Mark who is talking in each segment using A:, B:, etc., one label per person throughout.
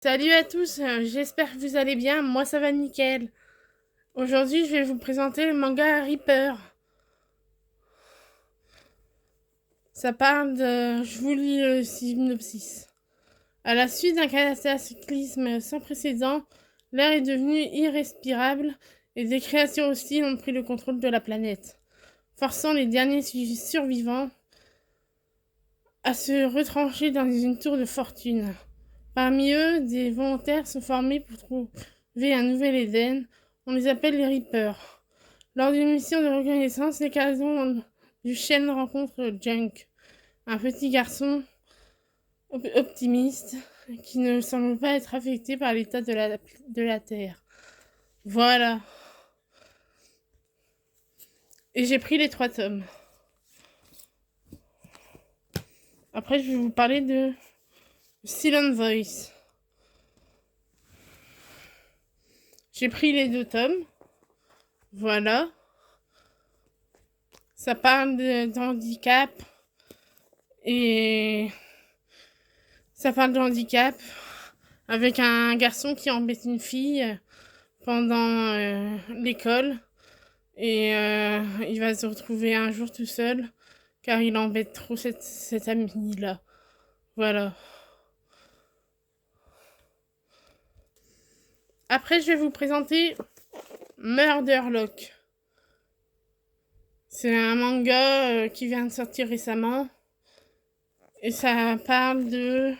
A: Salut à tous, j'espère que vous allez bien, moi ça va nickel. Aujourd'hui je vais vous présenter le manga Reaper. Ça parle de... Je vous lis le synopsis. À la suite d'un cataclysme sans précédent, l'air est devenu irrespirable et des créations hostiles ont pris le contrôle de la planète, forçant les derniers survivants à se retrancher dans une tour de fortune. Parmi eux, des volontaires sont formés pour trouver un nouvel Éden. On les appelle les Reapers. Lors d'une mission de reconnaissance, les cadets du chêne rencontrent Junk, un petit garçon optimiste qui ne semble pas être affecté par l'état de la Terre. Voilà. Et j'ai pris les 3 tomes. Après, je vais vous parler de Silent Voice. J'ai pris les 2 tomes. Voilà. Ça parle d'handicap et ça parle de handicap avec un garçon qui embête une fille pendant l'école et il va se retrouver un jour tout seul car il embête trop cette amie-là. Voilà. Après, je vais vous présenter Murderlock. C'est un manga qui vient de sortir récemment et ça parle de...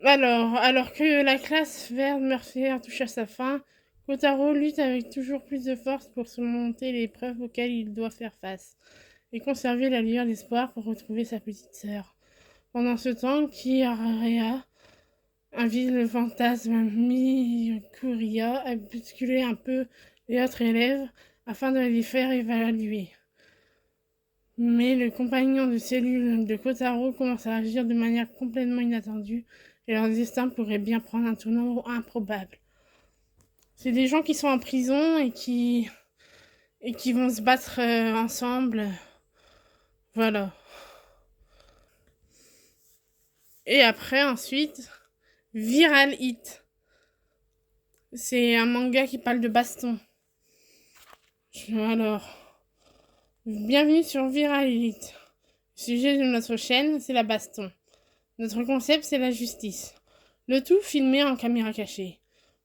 A: Alors que la classe verte meurtrière touche à sa fin, Kotaro lutte avec toujours plus de force pour surmonter les épreuves auxquelles il doit faire face et conserver la lueur d'espoir pour retrouver sa petite sœur. Pendant ce temps, Kiraya invite le fantasme Mikuria à bousculer un peu les autres élèves afin de les faire évaluer. Mais le compagnon de cellule de Kotaro commence à agir de manière complètement inattendue et leur destin pourrait bien prendre un tournant improbable. C'est des gens qui sont en prison et qui vont se battre ensemble. Voilà. Et après, ensuite, Viral Hit. C'est un manga qui parle de baston. Alors, bienvenue sur Viral Hit. Le sujet de notre chaîne, c'est la baston. Notre concept, c'est la justice. Le tout filmé en caméra cachée.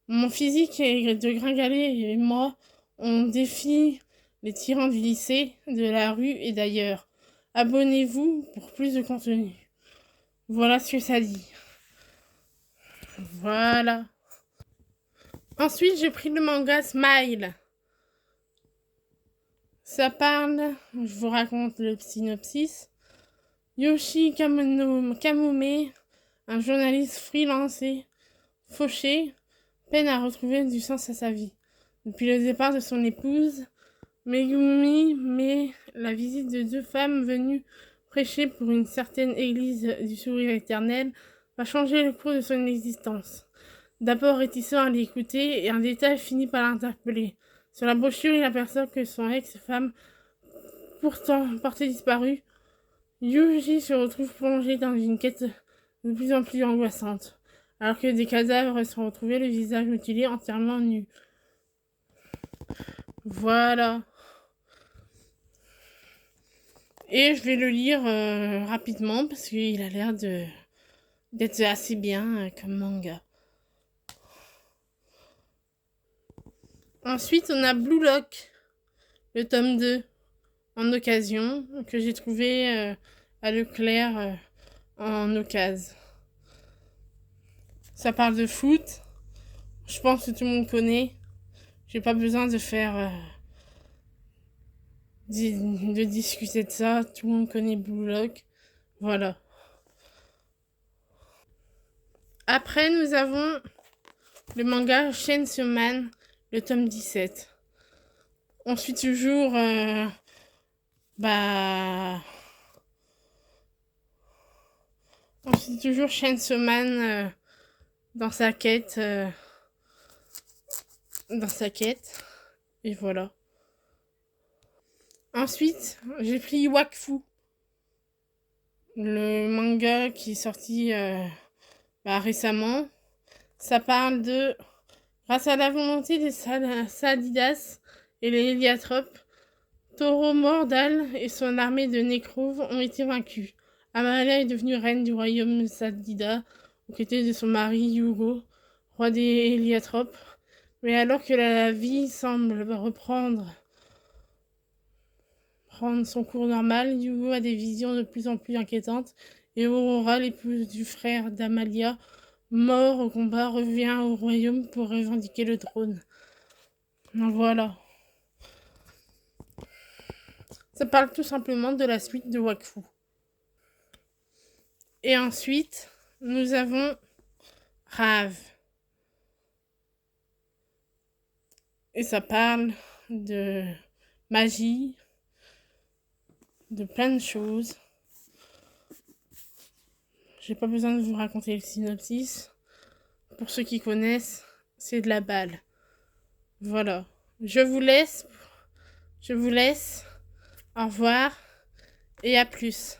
A: Mon physique est de gringalet et moi, on défie les tyrans du lycée, de la rue et d'ailleurs. Abonnez-vous pour plus de contenu. Voilà ce que ça dit. Voilà. Ensuite, j'ai pris le manga Smile. Ça parle, je vous raconte le synopsis. Yoshi Kamome, un journaliste freelance fauché, peine à retrouver du sens à sa vie. Depuis le départ de son épouse, Megumi, mais la visite de 2 femmes venues prêcher pour une certaine église du sourire éternel va changer le cours de son existence. D'abord réticent à l'écouter, et un détail finit par l'interpeller. Sur la brochure, il aperçoit que son ex-femme, pourtant portée disparue, Yuji se retrouve plongé dans une quête de plus en plus angoissante, alors que des cadavres sont retrouvés, le visage mutilé, entièrement nu. Voilà. Et je vais le lire rapidement parce qu'il a l'air d'être assez bien comme manga. Ensuite, on a Blue Lock, le tome 2, en occasion, que j'ai trouvé à Leclerc en occasion. Ça parle de foot. Je pense que tout le monde connaît. J'ai pas besoin de faire... de discuter de ça. Tout le monde connaît Blue Lock. Voilà. Après, nous avons le manga Chainsaw Man, le tome 17. On suit toujours... on suit toujours Chainsaw Man dans sa quête. Et voilà. Ensuite, j'ai pris Wakfu, le manga qui est sorti récemment. Ça parle de... Grâce à la volonté des Sadidas et les Héliatropes, Taureau Mordal et son armée de Nécrouves ont été vaincus. Amalia est devenue reine du royaume Sadida, aux côtés de son mari Hugo, roi des Héliatropes. Mais alors que la vie semble prendre son cours normal, Hugo a des visions de plus en plus inquiétantes et Aurora, l'épouse du frère d'Amalia, mort au combat, revient au royaume pour revendiquer le trône. Voilà. Ça parle tout simplement de la suite de Wakfu. Et ensuite, nous avons Rave. Et ça parle de magie, de plein de choses. J'ai pas besoin de vous raconter le synopsis. Pour ceux qui connaissent, c'est de la balle. Voilà. Je vous laisse. Au revoir et à plus.